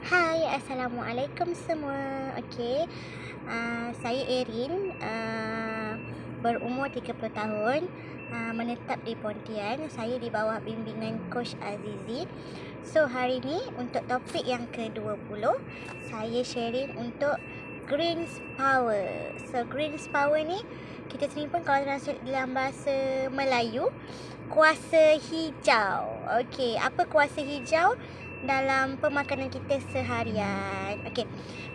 Hai, Assalamualaikum semua. Okey, saya Erin, berumur 30 tahun, menetap di Pontian. Saya di bawah bimbingan Coach Azizi. So, hari ni untuk topik yang ke-20, saya sharing untuk Greens Power. So, Greens Power ni, kita sendiri pun kalau translate dalam bahasa Melayu, kuasa hijau. Okey, apa kuasa hijau dalam pemakanan kita seharian? Okey,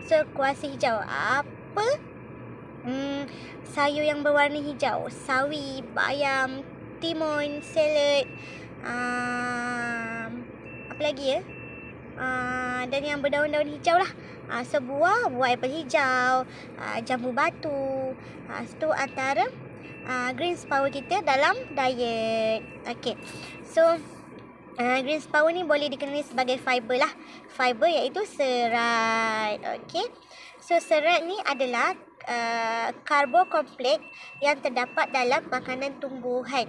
so kuasa hijau apa? Sayur yang berwarna hijau, sawi, bayam, timun, salad, apa lagi ya? Dan yang berdaun-daun hijau lah. Buah apel hijau, jambu batu. Itu antara greens power kita dalam diet. Okay, so greens power ni boleh dikenali sebagai fiber lah. Fiber iaitu serat. Okay, so serat ni adalah karbokompleks yang terdapat dalam makanan tumbuhan.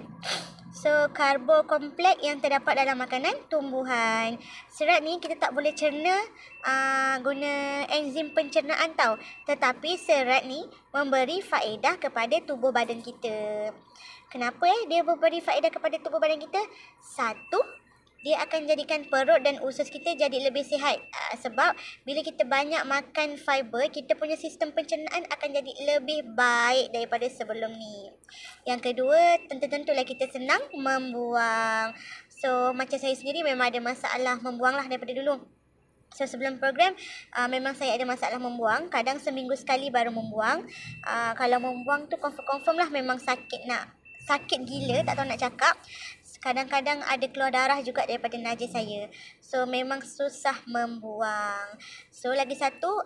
So, karbokompleks yang terdapat dalam makanan tumbuhan. Serat ni kita tak boleh cerna guna enzim pencernaan tau. Tetapi serat ni memberi faedah kepada tubuh badan kita. Kenapa dia memberi faedah kepada tubuh badan kita? Satu, dia akan jadikan perut dan usus kita jadi lebih sihat. Sebab bila kita banyak makan fiber, kita punya sistem pencernaan akan jadi lebih baik daripada sebelum ni. Yang kedua, tentu-tentulah kita senang membuang. So, macam saya sendiri memang ada masalah membuang lah daripada dulu. So, sebelum program, memang saya ada masalah membuang. Kadang seminggu sekali baru membuang. Kalau membuang tu confirm lah memang sakit gila, tak tahu nak cakap. Kadang-kadang ada keluar darah juga daripada najis saya. So, memang susah membuang. So, lagi satu,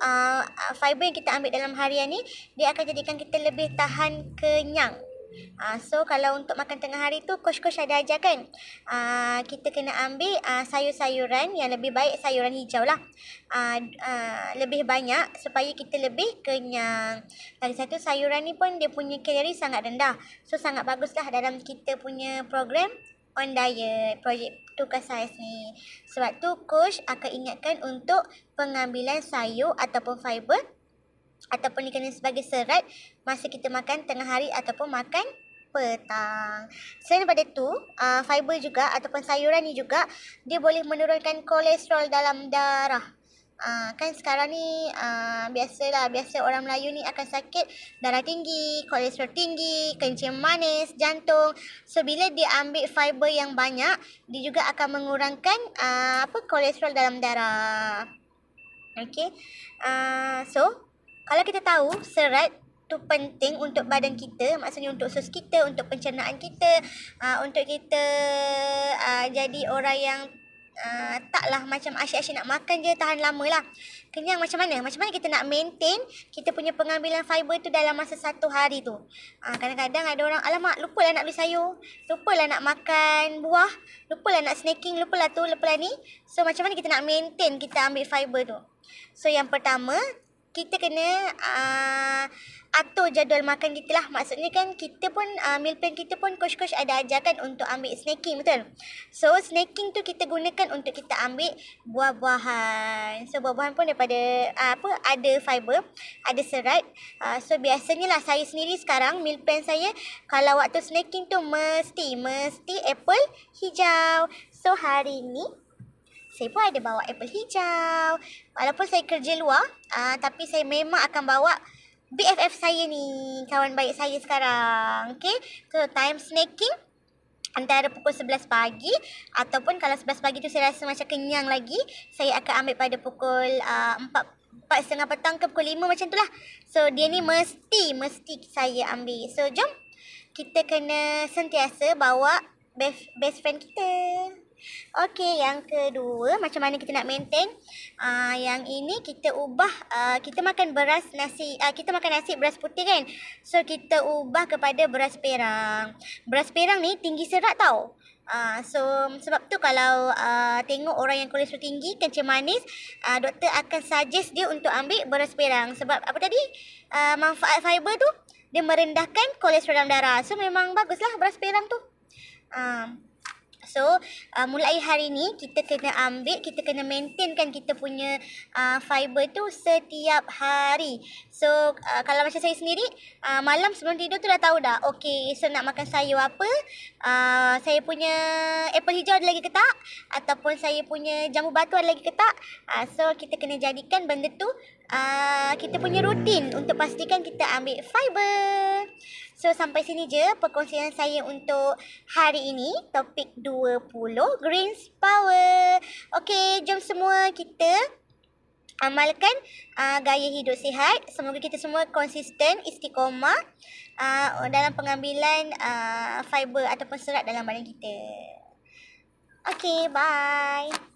fiber yang kita ambil dalam harian ni, dia akan jadikan kita lebih tahan kenyang. So, kalau untuk makan tengah hari tu, coach-coach ada ajarkan. Kita kena ambil sayur-sayuran yang lebih baik, sayuran hijau lah. Lebih banyak supaya kita lebih kenyang. Lagi satu, sayuran ni pun dia punya kalori sangat rendah. So, sangat baguslah dalam kita punya program on diet, projek tugas saya ni. Sebab tu coach akan ingatkan untuk pengambilan sayur ataupun fiber ataupun dikenali sebagai serat masa kita makan tengah hari ataupun makan petang. Selain daripada tu, fiber juga ataupun sayuran ni juga dia boleh menurunkan kolesterol dalam darah. Kan sekarang ni biasa orang Melayu ni akan sakit darah tinggi, kolesterol tinggi, kencing manis, jantung. So, bila dia ambil fiber yang banyak, dia juga akan mengurangkan kolesterol dalam darah. Okay, so kalau kita tahu serat tu penting untuk badan kita, maksudnya untuk usus kita, untuk pencernaan kita, untuk kita jadi orang yang taklah macam asyik-asyik nak makan je tahan lama lah. Kenyang macam mana? Macam mana kita nak maintain kita punya pengambilan fiber tu dalam masa satu hari tu? Kadang-kadang ada orang, alamak, lupalah nak beli sayur, lupalah nak makan buah, lupalah nak snacking, lupalah tu, lupalah ni. So, macam mana kita nak maintain kita ambil fiber tu? So, yang pertama, kita kena atur jadual makan kita lah. Maksudnya kan kita pun meal plan kita pun coach-coach ada ajarkan untuk ambil snacking, betul? So, snacking tu kita gunakan untuk kita ambil buah-buahan. So, buah-buahan pun daripada ada fiber, ada serat. So, biasanya lah saya sendiri sekarang meal plan saya kalau waktu snacking tu mesti apple hijau. So, hari ni saya pun ada bawa apple hijau. Walaupun saya kerja luar, tapi saya memang akan bawa BFF saya ni, kawan baik saya sekarang. Okay, so time snacking antara pukul 11 pagi ataupun kalau 11 pagi tu saya rasa macam kenyang lagi, saya akan ambil pada pukul 4:30 petang ke pukul 5 macam tu lah. So, dia ni mesti saya ambil. So, jom kita kena sentiasa bawa best friend kita. Okey, yang kedua, macam mana kita nak maintain? Yang ini kita ubah, kita makan kita makan nasi beras putih kan? So, kita ubah kepada beras perang. Beras perang ni tinggi serat tau. So, sebab tu kalau tengok orang yang kolesterol tinggi, kencing manis, doktor akan suggest dia untuk ambil beras perang. Sebab apa tadi? Manfaat fiber tu, dia merendahkan kolesterol dalam darah. So, memang baguslah beras perang tu. So, mulai hari ni kita kena maintainkan kita punya fiber tu setiap hari. So, kalau macam saya sendiri, malam sebelum tidur tu dah tahu dah. Okay, so nak makan sayur apa? Saya punya apple hijau ada lagi ke tak? Ataupun saya punya jambu batu ada lagi ke tak? So, kita kena jadikan benda tu kita punya rutin untuk pastikan kita ambil fiber. So, sampai sini je perkongsian saya untuk hari ini. Topik 20, Greens Power. Okey, jom semua kita amalkan gaya hidup sihat. Semoga kita semua konsisten, istiqomah dalam pengambilan fiber ataupun serat dalam badan kita. Okey, bye.